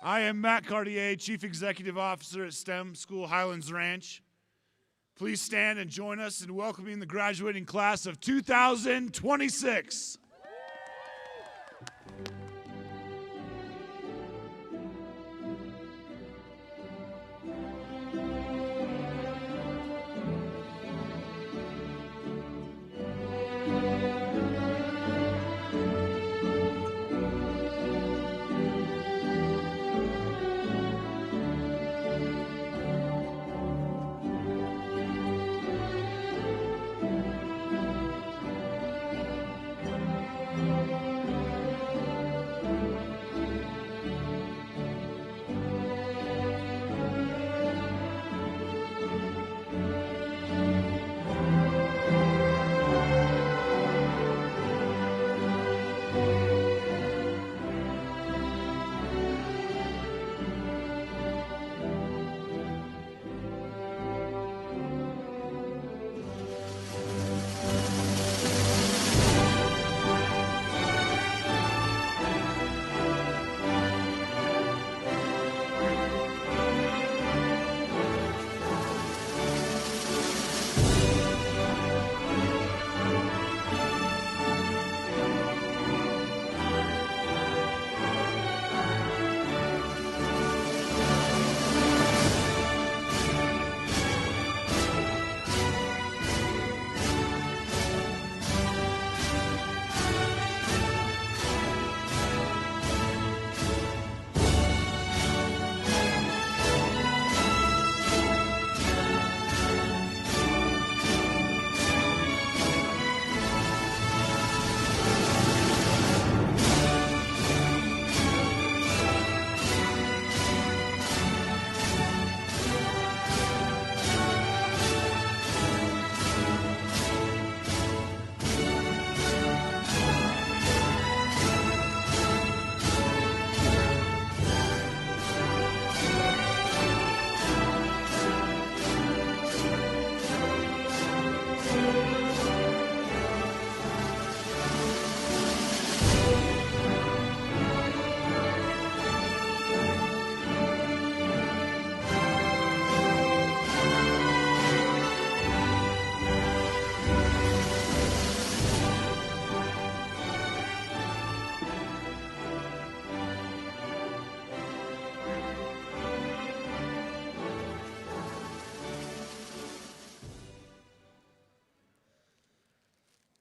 I am Matt Cartier, Chief Executive Officer at STEM School Highlands Ranch. Please stand and join us in welcoming the graduating class of 2026.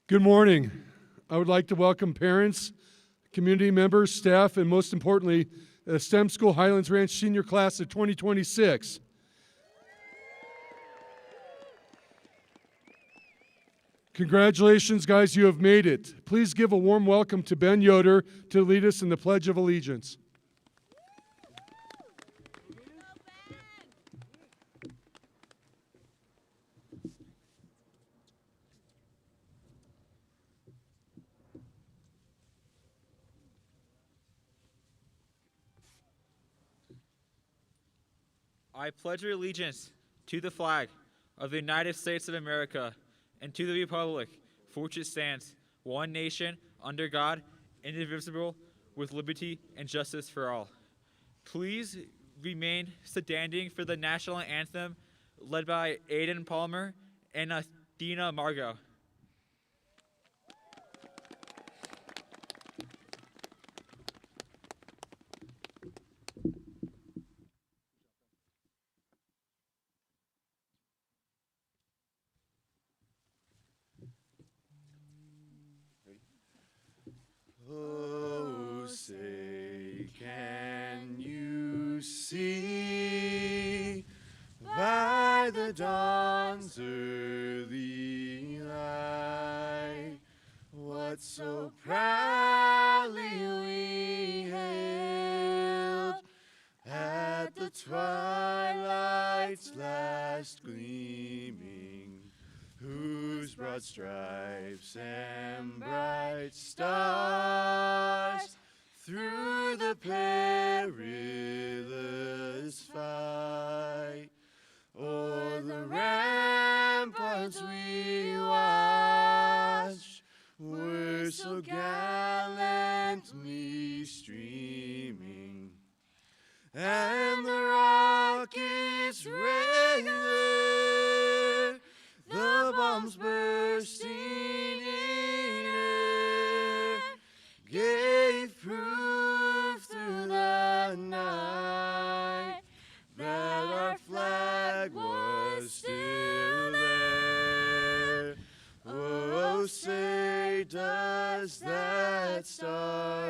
Good morning. I would like to welcome parents, community members, staff, and most importantly, the STEM School Highlands Ranch Senior Class of 2026. Congratulations, guys, you have made it. Please give a warm welcome to Ben Yoder to lead us in the Pledge of Allegiance. I pledge allegiance to the flag of the United States of America and to the republic for which it stands, one nation, under God, indivisible, with liberty and justice for all. Please remain standing for the national anthem led by Aiden Palmer and Athena Margot. Oh, say, can you see by the dawn's early light what so proudly we hailed at the twilight's last gleaming, whose broad stripes and bright stars through the perilous fight o'er the ramparts we watched were so gallantly streaming.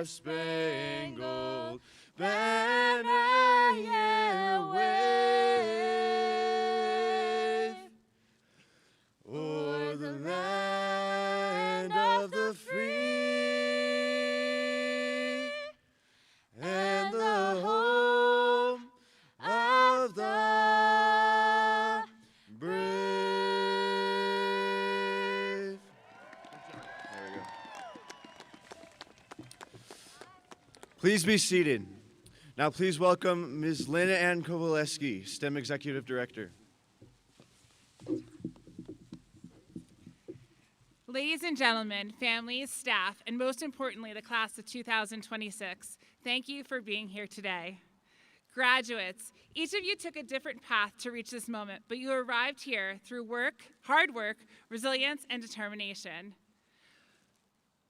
star-spangled banner yet wave o'er the land of the free and the home of the brave. There we go. Please be seated. Now please welcome Ms. Lena Ann Kowaleski, STEM Executive Director. Ladies and gentlemen, families, staff, and most importantly, the class of 2026, thank you for being here today. Graduates, each of you took a different path to reach this moment, but you arrived here through work, hard work, resilience, and determination.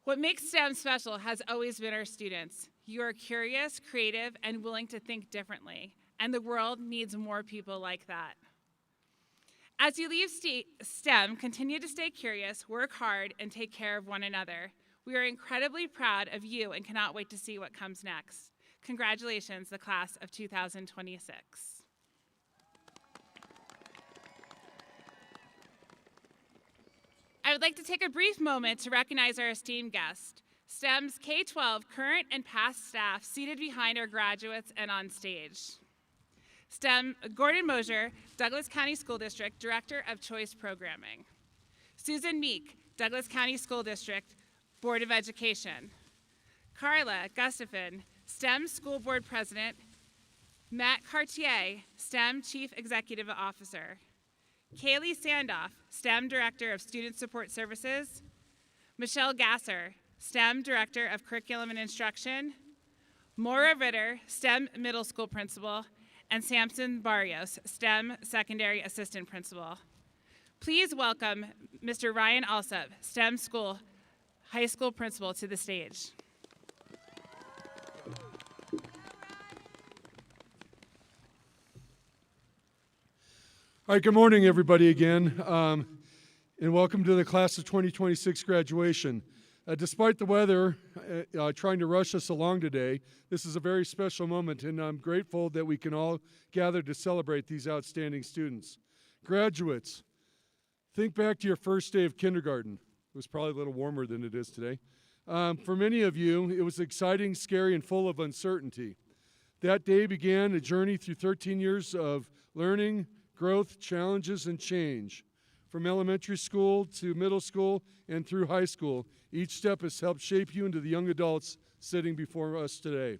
What makes STEM special has always been our students. You are curious, creative, and willing to think differently, and the world needs more people like that. As you leave STEM, continue to stay curious, work hard, and take care of one another. We are incredibly proud of you and cannot wait to see what comes next. Congratulations, the class of 2026. I would like to take a brief moment to recognize our esteemed guest, STEM's K-12 current and past staff seated behind our graduates and on stage. STEM, Gordon Mosier, Douglas County School District, Director of Choice Programming. Susan Meek, Douglas County School District, Board of Education. Carla Gustafson, STEM School Board President. Matt Cartier, STEM Chief Executive Officer. Kaylee Sandoff, STEM Director of Student Support Services. Michelle Gasser, STEM Director of Curriculum and Instruction. Maura Ritter, STEM Middle School Principal. And Samson Barrios, STEM Secondary Assistant Principal. Please welcome Mr. Ryan Alsop, STEM School High School Principal, to the stage. All right, good morning, everybody, again, and welcome to the class of 2026 graduation. Despite the weather trying to rush us along today, this is a very special moment, and I'm grateful that we can all gather to celebrate these outstanding students. Graduates, think back to your first day of kindergarten. It was probably a little warmer than it is today. For many of you, it was exciting, scary, and full of uncertainty. That day began a journey through 13 years of learning, growth, challenges, and change. From elementary school to middle school and through high school, each step has helped shape you into the young adults sitting before us today.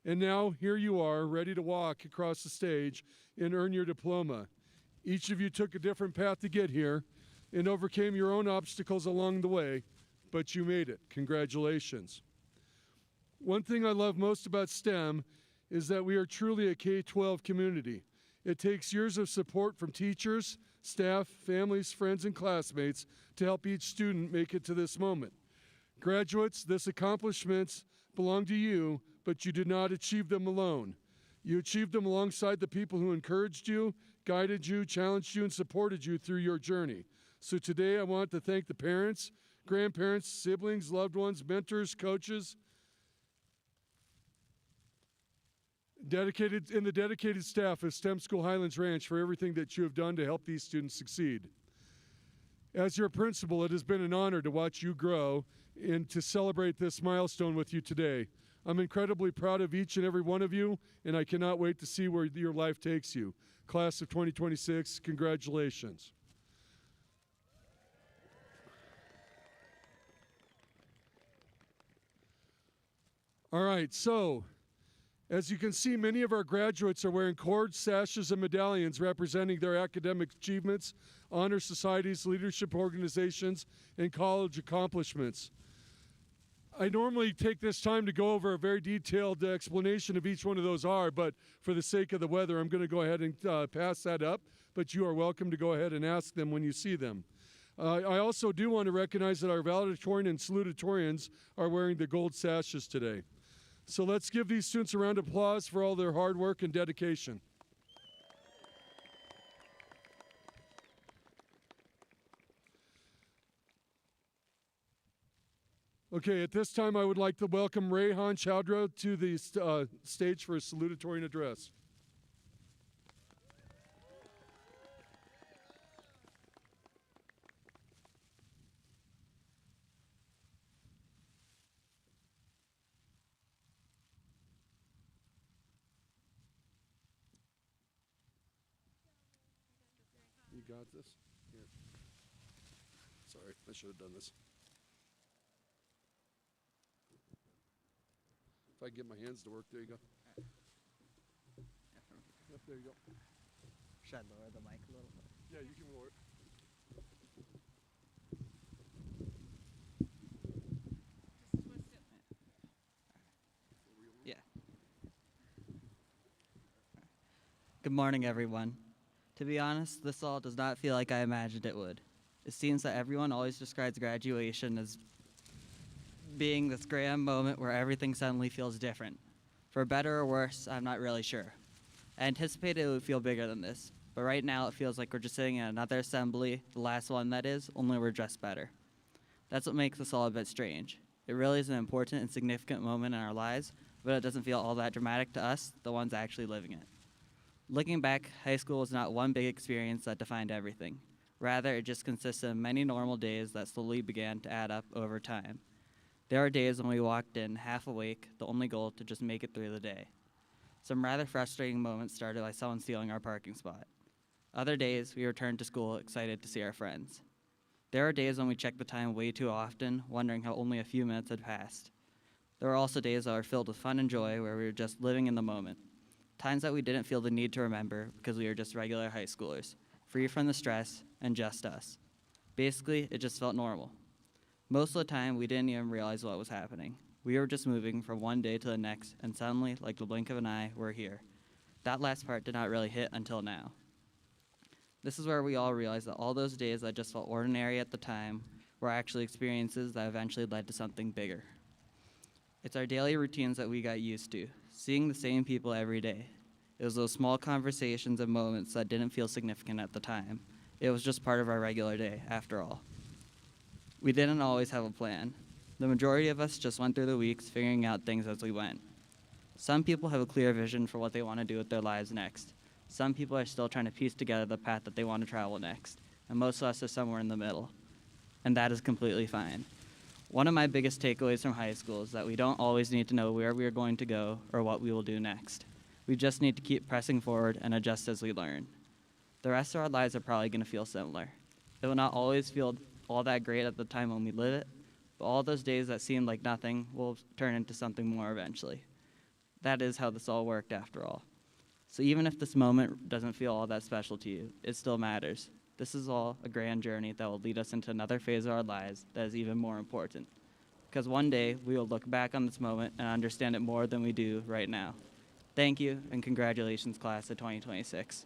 And now, here you are, ready to walk across the stage and earn your diploma. Each of you took a different path to get here and overcame your own obstacles along the way, but you made it. Congratulations. One thing I love most about STEM is that we are truly a K-12 community. It takes years of support from teachers, staff, families, friends, and classmates to help each student make it to this moment. Graduates, this accomplishments belong to you, but you did not achieve them alone. You achieved them alongside the people who encouraged you, guided you, challenged you, and supported you through your journey. So today I want to thank the parents, grandparents, siblings, loved ones, mentors, coaches, dedicated staff of STEM School Highlands Ranch for everything that you have done to help these students succeed. As your principal, it has been an honor to watch you grow and to celebrate this milestone with you today. I'm incredibly proud of each and every one of you, and I cannot wait to see where your life takes you. Class of 2026, congratulations. All right, so as you can see, many of our graduates are wearing cords, sashes, and medallions representing their academic achievements, honor societies, leadership organizations, and college accomplishments. I normally take this time to go over a very detailed explanation of each one of those but for the sake of the weather, I'm going to go ahead and pass that up, but you are welcome to go ahead and ask them when you see them. I also do want to recognize that our Valedictorian and Salutatorians are wearing the gold sashes today. So let's give these students a round of applause for all their hard work and dedication. Okay, at this time I would like to welcome Rayhan Chowdhury to the stage for a salutatorian address. You got this? Here. Sorry, I should have done this. If I can get my hands to work, there you go. Yep, there you go. Should I lower the mic a little bit? Yeah, you can lower it. Yeah. Good morning, everyone. To be honest, this all does not feel like I imagined it would. It seems that everyone always describes graduation as being this grand moment where everything suddenly feels different. For better or worse, I'm not really sure. I anticipated it would feel bigger than this, but right now it feels like we're just sitting in another assembly, the last one that is, only we're dressed better. That's what makes this all a bit strange. It really is an important and significant moment in our lives, but it doesn't feel all that dramatic to us, the ones actually living it. Looking back, high school was not one big experience that defined everything. Rather, it just consisted of many normal days that slowly began to add up over time. There were days when we walked in half awake, the only goal to just make it through the day. Some rather frustrating moments started by someone stealing our parking spot. Other days, we returned to school excited to see our friends. There were days when we checked the time way too often, wondering how only a few minutes had passed. There were also days that were filled with fun and joy where we were just living in the moment. Times that we didn't feel the need to remember because we were just regular high schoolers, free from the stress and just us. Basically, it just felt normal. Most of the time, we didn't even realize what was happening. We were just moving from one day to the next, and suddenly, like the blink of an eye, we're here. That last part did not really hit until now. This is where we all realized that all those days that just felt ordinary at the time were actually experiences that eventually led to something bigger. It's our daily routines that we got used to, seeing the same people every day. It was those small conversations and moments that didn't feel significant at the time. It was just part of our regular day, after all. We didn't always have a plan. The majority of us just went through the weeks figuring out things as we went. Some people have a clear vision for what they want to do with their lives next. Some people are still trying to piece together the path that they want to travel next, and most of us are somewhere in the middle. And that is completely fine. One of my biggest takeaways from high school is that we don't always need to know where we are going to go or what we will do next. We just need to keep pressing forward and adjust as we learn. The rest of our lives are probably going to feel similar. It will not always feel all that great at the time when we live it, but all those days that seemed like nothing will turn into something more eventually. That is how this all worked after all. So even if this moment doesn't feel all that special to you, it still matters. This is all a grand journey that will lead us into another phase of our lives that is even more important. Because one day, we will look back on this moment and understand it more than we do right now. Thank you, and congratulations, class of 2026.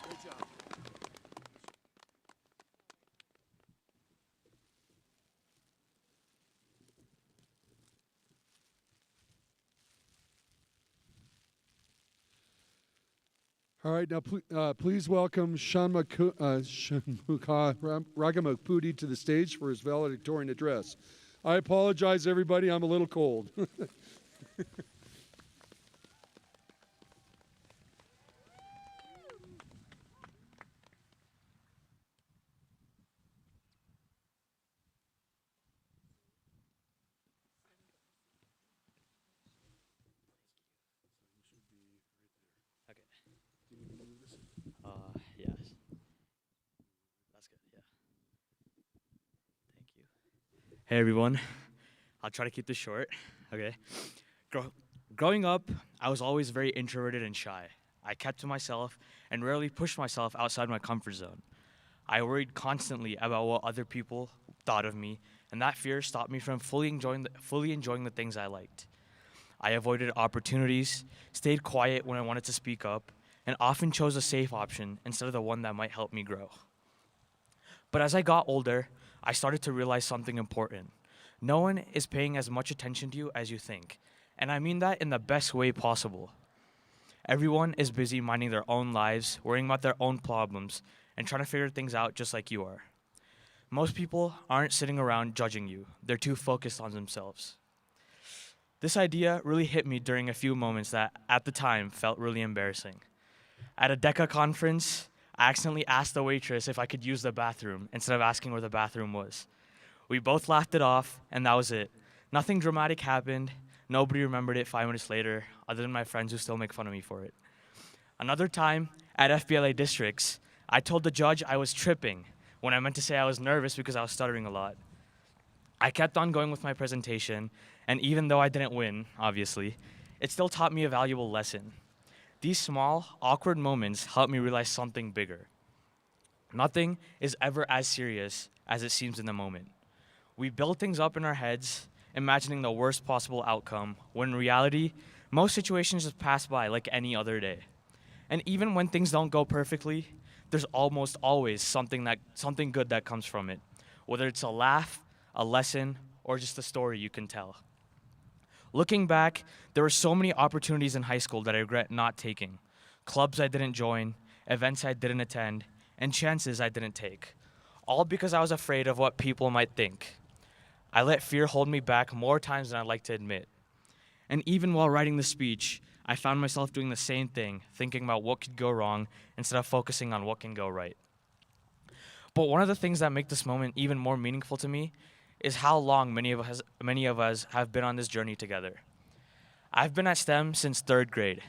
Great job. All right, now please welcome Shanmukha Ragamukpudi to the stage for his valedictorian address. I apologize, everybody, I'm a little cold. Okay. Yes. That's good, yeah. Thank you. Hey, everyone. I'll try to keep this short, okay? Growing up, I was always very introverted and shy. I kept to myself and rarely pushed myself outside my comfort zone. I worried constantly about what other people thought of me, and that fear stopped me from fully enjoying the things I liked. I avoided opportunities, stayed quiet when I wanted to speak up, and often chose a safe option instead of the one that might help me grow. But as I got older, I started to realize something important. No one is paying as much attention to you as you think, and I mean that in the best way possible. Everyone is busy minding their own lives, worrying about their own problems, and trying to figure things out just like you are. Most people aren't sitting around judging you. They're too focused on themselves. This idea really hit me during a few moments that, at the time, felt really embarrassing. At a DECA conference, I accidentally asked the waitress if I could use the bathroom instead of asking where the bathroom was. We both laughed it off, and that was it. Nothing dramatic happened. Nobody remembered it 5 minutes later, other than my friends who still make fun of me for it. Another time, at FBLA districts, I told the judge I was tripping when I meant to say I was nervous because I was stuttering a lot. I kept on going with my presentation, and even though I didn't win, obviously, it still taught me a valuable lesson. These small, awkward moments helped me realize something bigger. Nothing is ever as serious as it seems in the moment. We build things up in our heads, imagining the worst possible outcome, when in reality, most situations just pass by like any other day. And even when things don't go perfectly, there's almost always something good that comes from it, whether it's a laugh, a lesson, or just a story you can tell. Looking back, there were so many opportunities in high school that I regret not taking. Clubs I didn't join, events I didn't attend, and chances I didn't take. All because I was afraid of what people might think. I let fear hold me back more times than I'd like to admit. And even while writing the speech, I found myself doing the same thing, thinking about what could go wrong instead of focusing on what can go right. But one of the things that make this moment even more meaningful to me is how long many of us have been on this journey together. I've been at STEM since 3rd grade.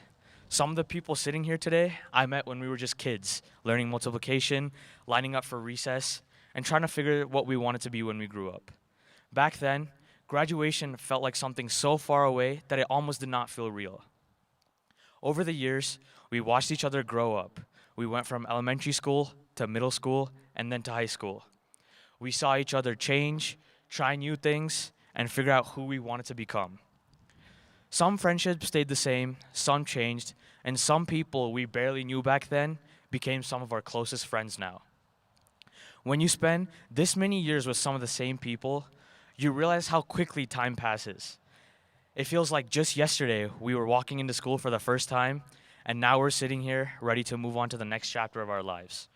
Some of the people sitting here today I met when we were just kids, learning multiplication, lining up for recess, and trying to figure what we wanted to be when we grew up. Back then, graduation felt like something so far away that it almost did not feel real. Over the years, we watched each other grow up. We went from elementary school to middle school and then to high school. We saw each other change, try new things, and figure out who we wanted to become. Some friendships stayed the same, some changed, and some people we barely knew back then became some of our closest friends now. When you spend this many years with some of the same people, you realize how quickly time passes. It feels like just yesterday we were walking into school for the first time, and now we're sitting here ready to move on to the next chapter of our lives.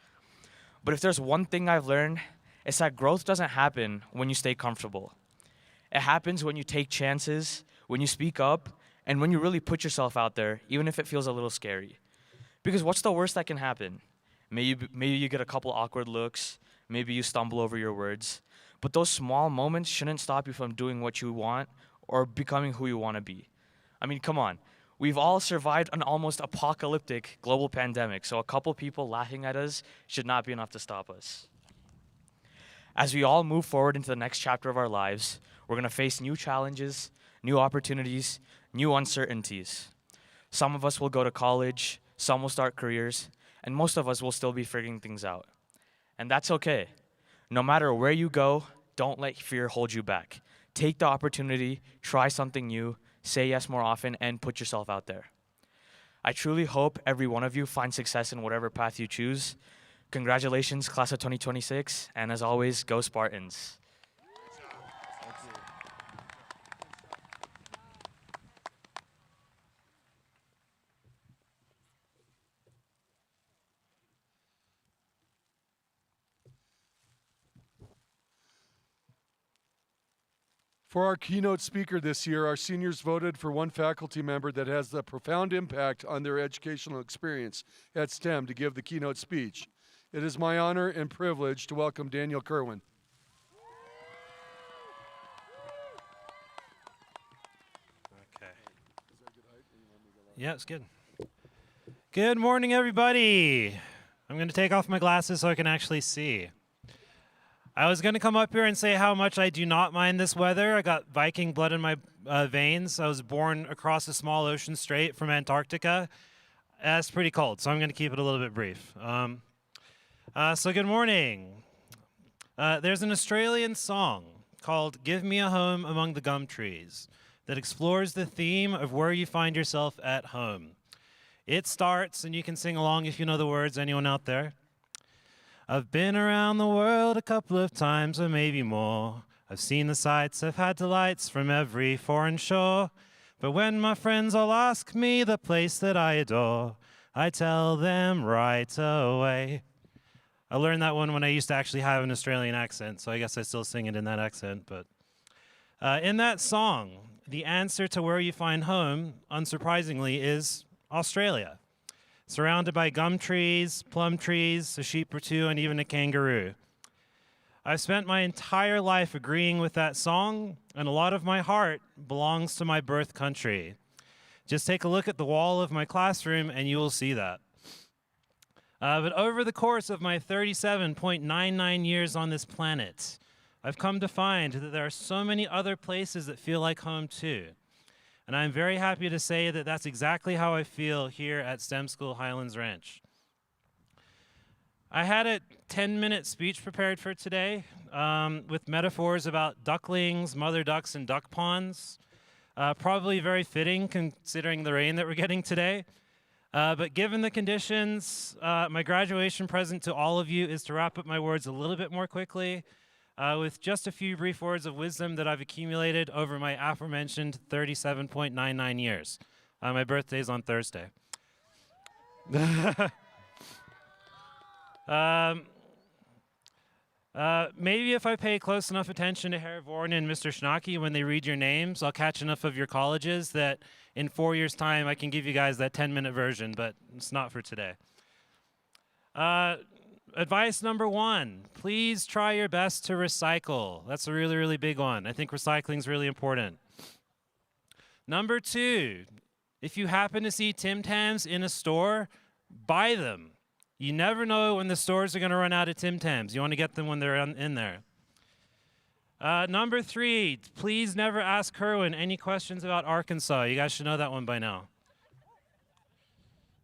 But if there's one thing I've learned, it's that growth doesn't happen when you stay comfortable. It happens when you take chances, when you speak up, and when you really put yourself out there, even if it feels a little scary. Because what's the worst that can happen? Maybe you get a couple awkward looks, maybe you stumble over your words, but those small moments shouldn't stop you from doing what you want or becoming who you want to be. I mean, come on. We've all survived an almost apocalyptic global pandemic, so a couple people laughing at us should not be enough to stop us. As we all move forward into the next chapter of our lives, we're going to face new challenges, new opportunities, new uncertainties. Some of us will go to college, some will start careers, and most of us will still be figuring things out. And that's okay. No matter where you go, don't let fear hold you back. Take the opportunity, try something new, say yes more often, and put yourself out there. I truly hope every one of you finds success in whatever path you choose. Congratulations, class of 2026, and as always, go Spartans. For our keynote speaker this year, our seniors voted for one faculty member that has a profound impact on their educational experience at STEM to give the keynote speech. It is my honor and privilege to welcome Daniel Kerwin. Okay. Yeah, it's good. Good morning, everybody. I'm going to take off my glasses so I can actually see. I was going to come up here and say how much I do not mind this weather. I got Viking blood in my veins. I was born across a small ocean strait from Antarctica. It's pretty cold, so I'm going to keep it a little bit brief. So good morning. There's an Australian song called Give Me a Home Among the Gum Trees that explores the theme of where you find yourself at home. It starts, and you can sing along if you know the words, anyone out there? I've been around the world a couple of times, or maybe more. I've seen the sights, I've had delights from every foreign shore. But when my friends all ask me the place that I adore, I tell them right away. I learned that one when I used to actually have an Australian accent, so I guess I still sing it in that accent. But in that song, the answer to where you find home, unsurprisingly, is Australia. Surrounded by gum trees, plum trees, a sheep or two, and even a kangaroo. I've spent my entire life agreeing with that song, and a lot of my heart belongs to my birth country. Just take a look at the wall of my classroom and you will see that. But over the course of my 37.99 years on this planet, I've come to find that there are so many other places that feel like home too. And I'm very happy to say that that's exactly how I feel here at STEM School Highlands Ranch. I had a 10-minute speech prepared for today with metaphors about ducklings, mother ducks, and duck ponds. Probably very fitting considering the rain that we're getting today. But given the conditions, my graduation present to all of you is to wrap up my words a little bit more quickly with just a few brief words of wisdom that I've accumulated over my aforementioned 37.99 years. My birthday's on Thursday. Maybe if I pay close enough attention to Herr Vorn and Mr. Schnacki when they read your names, I'll catch enough of your colleges that in 4 years' time I can give you guys that 10-minute version, but it's not for today. Advice number 1, please try your best to recycle. That's a really, really big one. I think recycling is really important. Number 2, if you happen to see Tim Tams in a store, buy them. You never know when the stores are going to run out of Tim Tams. You want to get them when they're in there. Number 3, please never ask Kerwin any questions about Arkansas. You guys should know that one by now.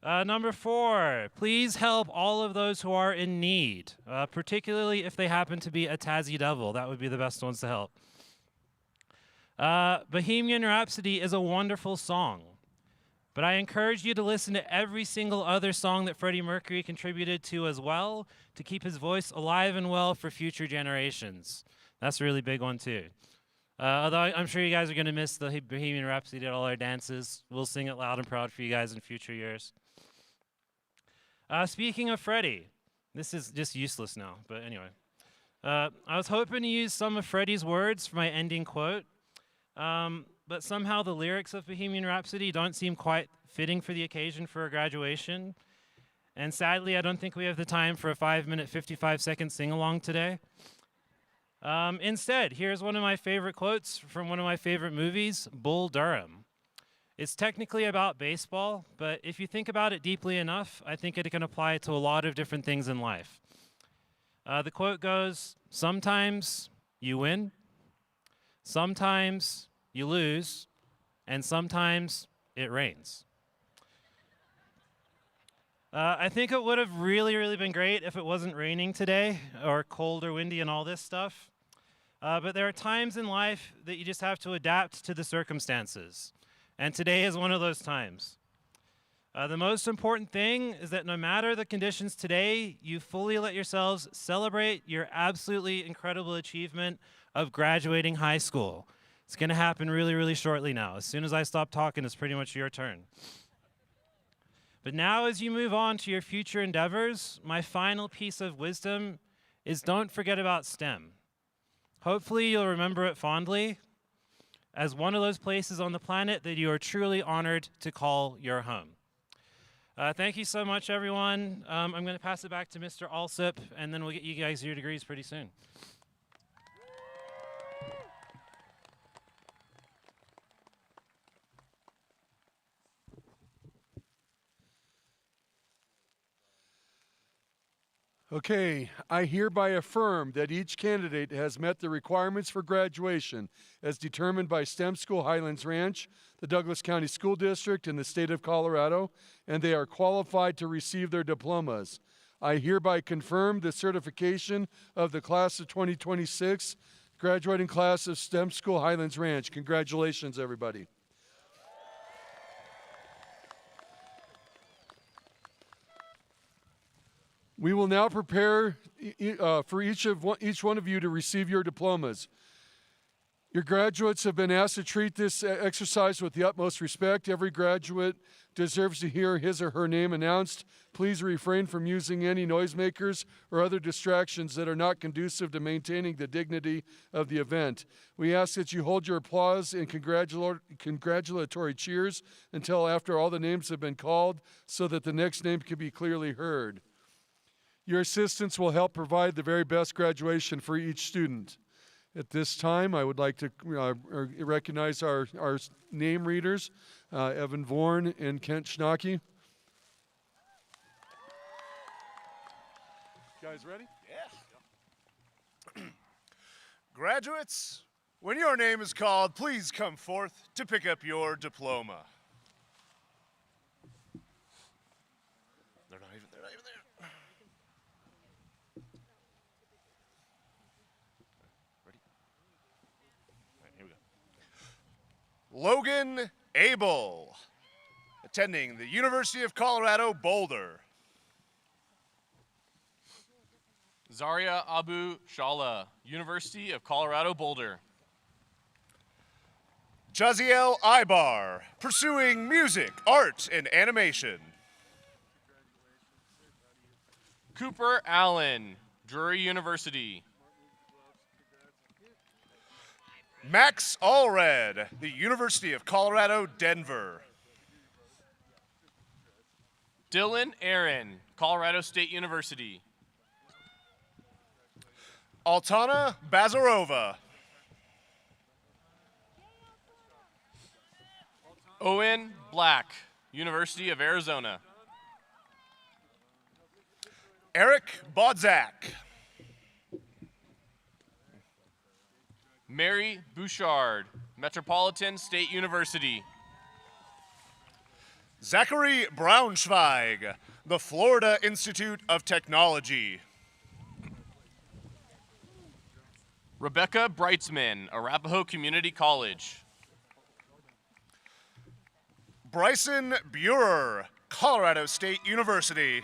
Number 4, please help all of those who are in need, particularly if they happen to be a Tassie Devil. That would be the best ones to help. Bohemian Rhapsody is a wonderful song. But I encourage you to listen to every single other song that Freddie Mercury contributed to as well, to keep his voice alive and well for future generations. That's a really big one too. Although I'm sure you guys are going to miss the Bohemian Rhapsody at all our dances. We'll sing it loud and proud for you guys in future years. Speaking of Freddie, this is just useless now, but anyway. I was hoping to use some of Freddie's words for my ending quote. But somehow the lyrics of Bohemian Rhapsody don't seem quite fitting for the occasion for a graduation. And sadly, I don't think we have the time for a 5-minute, 55-second sing-along today. Instead, here's one of my favorite quotes from one of my favorite movies, Bull Durham. It's technically about baseball, but if you think about it deeply enough, I think it can apply to a lot of different things in life. The quote goes, "Sometimes you win, sometimes you lose, and sometimes it rains." I think it would have really, really been great if it wasn't raining today, or cold or windy and all this stuff. But there are times in life that you just have to adapt to the circumstances. And today is one of those times. The most important thing is that no matter the conditions today, you fully let yourselves celebrate your absolutely incredible achievement of graduating high school. It's going to happen really, really shortly now. As soon as I stop talking, it's pretty much your turn. But now as you move on to your future endeavors, my final piece of wisdom is don't forget about STEM. Hopefully you'll remember it fondly as one of those places on the planet that you are truly honored to call your home. Thank you so much, everyone. I'm going to pass it back to Mr. Alsip, and then we'll get you guys your degrees pretty soon. Okay, I hereby affirm that each candidate has met the requirements for graduation as determined by STEM School Highlands Ranch, the Douglas County School District, and the state of Colorado, and they are qualified to receive their diplomas. I hereby confirm the certification of the class of 2026, graduating class of STEM School Highlands Ranch. Congratulations, everybody. We will now prepare for each one of you to receive your diplomas. Your graduates have been asked to treat this exercise with the utmost respect. Every graduate deserves to hear his or her name announced. Please refrain from using any noisemakers or other distractions that are not conducive to maintaining the dignity of the event. We ask that you hold your applause and congratulatory cheers until after all the names have been called so that the next name can be clearly heard. Your assistance will help provide the very best graduation for each student. At this time, I would like to recognize our name readers, Evan Vorn and Kent Schnocky. Guys ready? Yeah. Graduates, when your name is called, please come forth to pick up your diploma. They're not even there. Ready? All right, here we go. Logan Abel, attending the University of Colorado Boulder. Zaria Abu Shala, University of Colorado Boulder. Jaziel Ibar, pursuing music, art, and animation. Cooper Allen, Drury University. Max Allred, the University of Colorado, Denver. Dylan Aaron, Colorado State University. Altana Bazarova. Owen Black, University of Arizona. Eric Bodzak. Mary Bouchard, Metropolitan State University. Zachary Braunschweig, the Florida Institute of Technology. Rebecca Breitzman, Arapahoe Community College. Bryson Burer, Colorado State University.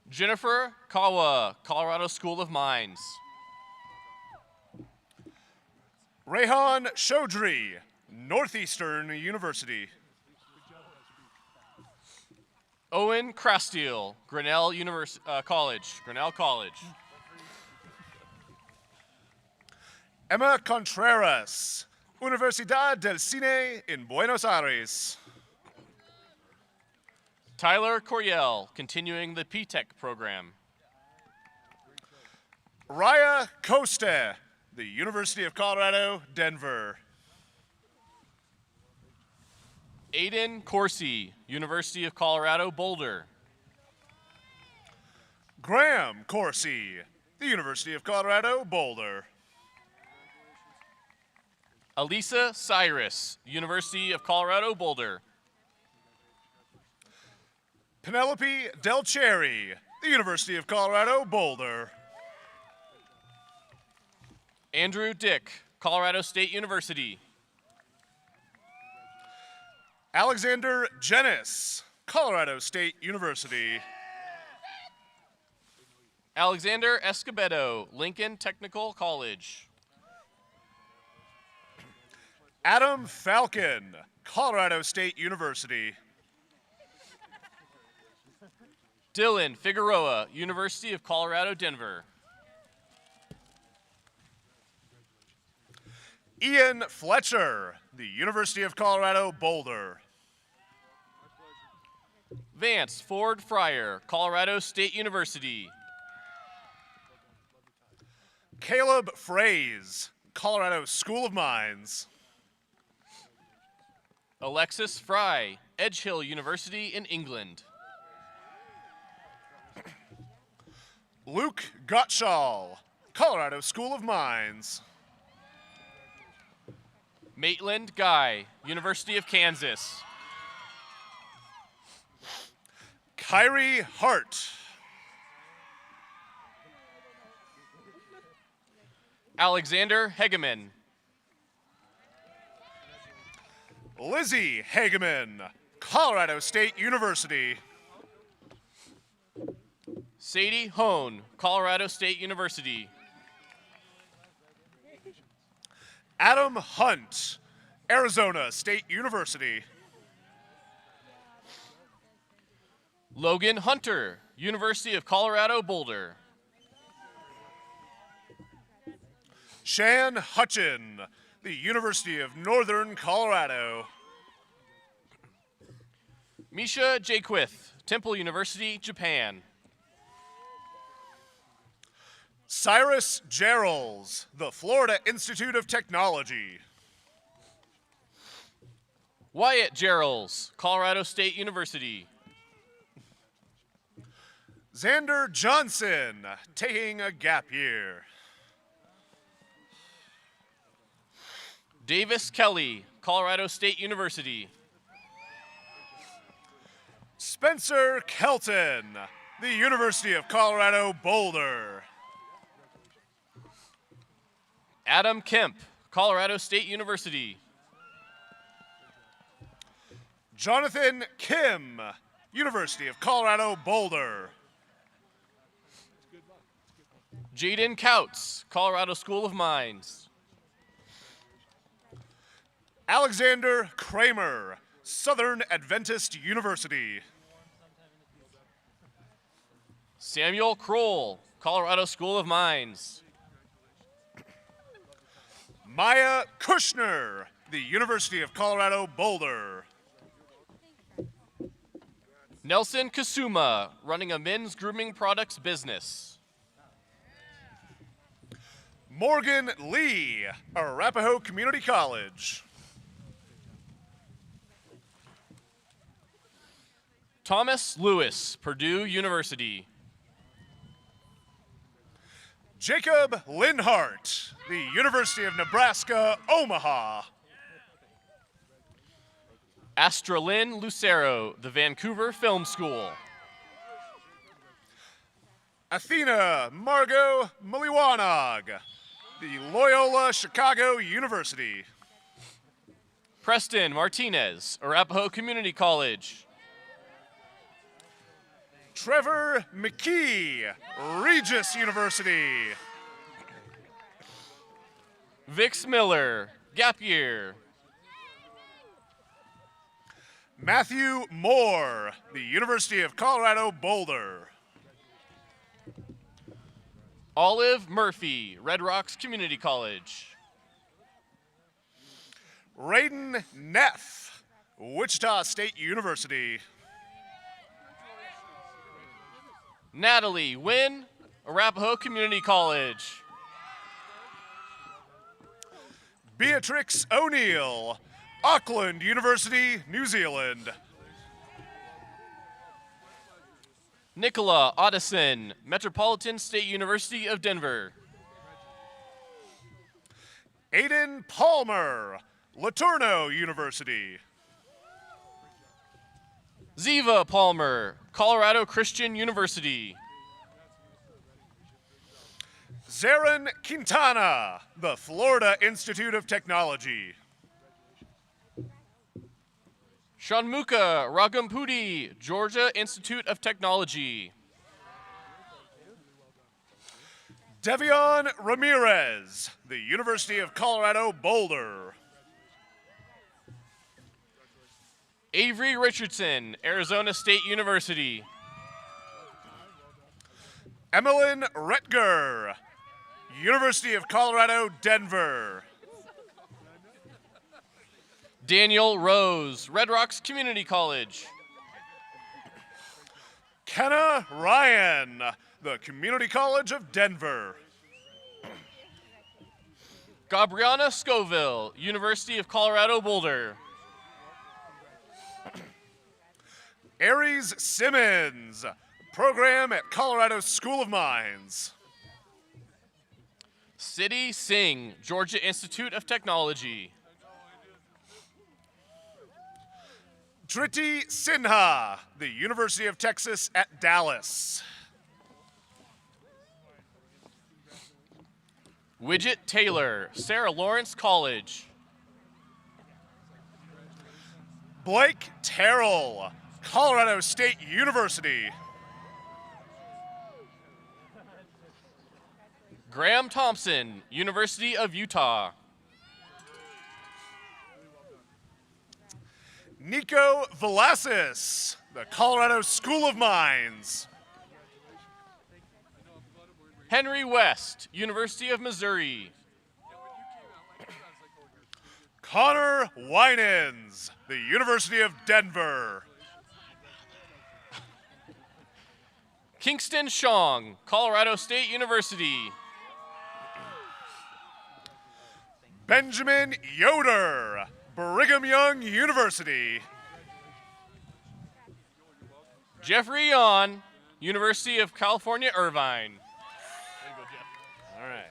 Jennifer Kawa, Colorado School of Mines. Rehan Chaudhry, Northeastern University. Owen Crastiel, Grinnell College. Emma Contreras, Universidad del Cine in Buenos Aires. Tyler Coriel, continuing the P-Tech program. Raya Costa, the University of Colorado, Denver. Aiden Corsi, University of Colorado, Boulder. Graham Corsi, the University of Colorado, Boulder. Elisa Cyrus, University of Colorado, Boulder. Penelope Del Cherry, the University of Colorado, Boulder. Andrew Dick, Colorado State University. Alexander Jenis, Colorado State University. Alexander Escobedo, Lincoln Technical College. Adam Falcon, Colorado State University. Dylan Figueroa, University of Colorado, Denver. Ian Fletcher, the University of Colorado, Boulder. Vance Ford Fryer, Colorado State University. Caleb Fraze, Colorado School of Mines. Alexis Fry, Edge Hill University in England. Luke Gottschall, Colorado School of Mines. Maitland Guy, University of Kansas. Kyrie Hart. Alexander Hegeman. Lizzie Hageman, Colorado State University. Sadie Hone, Colorado State University. Adam Hunt, Arizona State University. Logan Hunter, University of Colorado Boulder. Shan Hutchin, the University of Northern Colorado. Misha Jaquith, Temple University, Japan. Cyrus Gerals, the Florida Institute of Technology. Wyatt Gerals, Colorado State University. Xander Johnson, taking a gap year. Davis Kelly, Colorado State University. Spencer Kelton, the University of Colorado Boulder. Adam Kemp, Colorado State University. Jonathan Kim, University of Colorado Boulder. Jaden Couts, Colorado School of Mines. Alexander Kramer, Southern Adventist University. Samuel Kroll, Colorado School of Mines. Maya Kushner, the University of Colorado Boulder. Nelson Kasuma, running a men's grooming products business. Morgan Lee, Arapahoe Community College. Thomas Lewis, Purdue University. Jacob Linhart, the University of Nebraska, Omaha. Astralyn Lucero, the Vancouver Film School. Athena Margot Maliwanog, the Loyola Chicago University. Preston Martinez, Arapahoe Community College. Trevor McKee, Regis University. Vix Miller, Gap Year. Matthew Moore, the University of Colorado Boulder. Olive Murphy, Red Rocks Community College. Raiden Neff, Wichita State University. Natalie Wynn, Arapahoe Community College. Beatrix O'Neill, Auckland University, New Zealand. Nicola Otteson, Metropolitan State University of Denver. Aiden Palmer, Laturno University. Ziva Palmer, Colorado Christian University. Zarin Quintana, the Florida Institute of Technology. Shanmuka Ragampudi, Georgia Institute of Technology. Devion Ramirez, the University of Colorado Boulder. Avery Richardson, Arizona State University. Emmeline Retger, University of Colorado, Denver. Daniel Rose, Red Rocks Community College. Kenna Ryan, the Community College of Denver. Gabriana Scoville, University of Colorado Boulder. Aries Simmons, program at Colorado School of Mines. Siddhi Singh, Georgia Institute of Technology. Triti Sinha, the University of Texas at Dallas. Widget Taylor, Sarah Lawrence College. Blake Terrell, Colorado State University. Graham Thompson, University of Utah. Nico Velasquez, the Colorado School of Mines. Henry West, University of Missouri. Connor Winans, the University of Denver. Kingston Shong, Colorado State University. Benjamin Yoder, Brigham Young University. Jeffrey Yon, University of California, Irvine. There you go, Jeff. All right.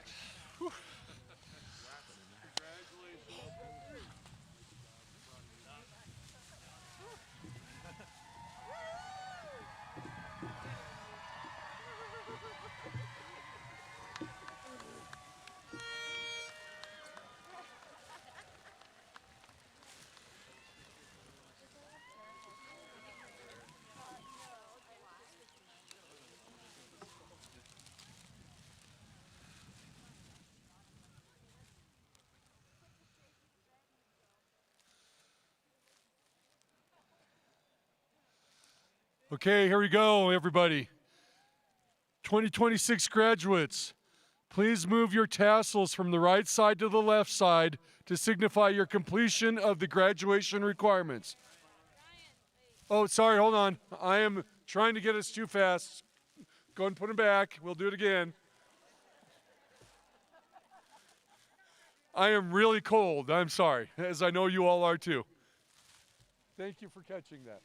Okay, here we go, everybody. 2026 graduates, please move your tassels from the right side to the left side to signify your completion of the graduation requirements. Oh, sorry, hold on. I am trying to get us too fast. Go ahead and put them back. We'll do it again. I am really cold. I'm sorry, as I know you all are too. Thank you for catching that.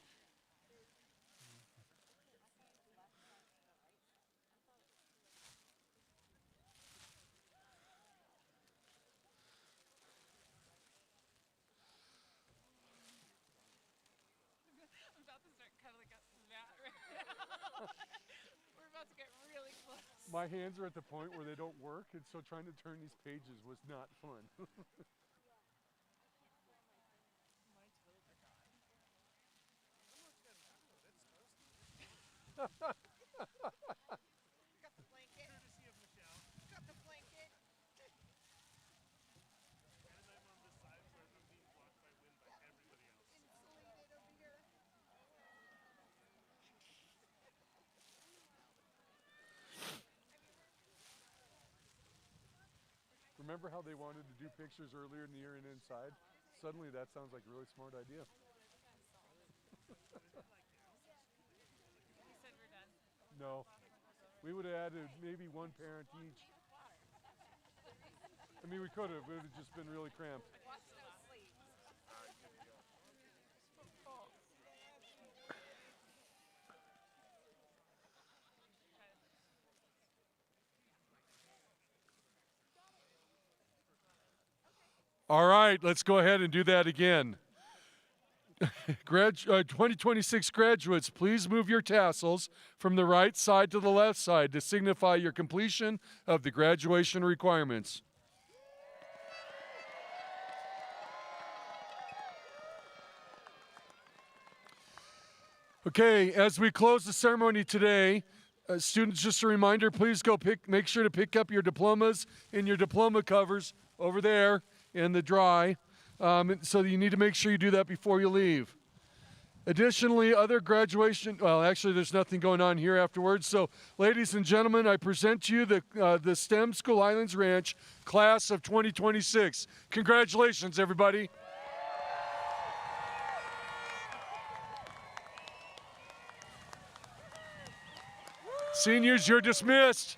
We're about to get really close. My hands are at the point where they don't work, and so trying to turn these pages was not fun. Remember how they wanted to do pictures earlier in the year and inside? Suddenly that sounds like a really smart idea. No. We would have added maybe one parent each. I mean, we could have. It would have just been really cramped. All right, let's go ahead and do that again. 2026 graduates, please move your tassels from the right side to the left side to signify your completion of the graduation requirements. Okay, as we close the ceremony today, students, just a reminder, please go make sure to pick up your diplomas and your diploma covers over there in the dry. So you need to make sure you do that before you leave. Additionally, other graduation, well, actually there's nothing going on here afterwards. So ladies and gentlemen, I present to you the STEM School Highlands Ranch class of 2026. Congratulations, everybody. Seniors, you're dismissed.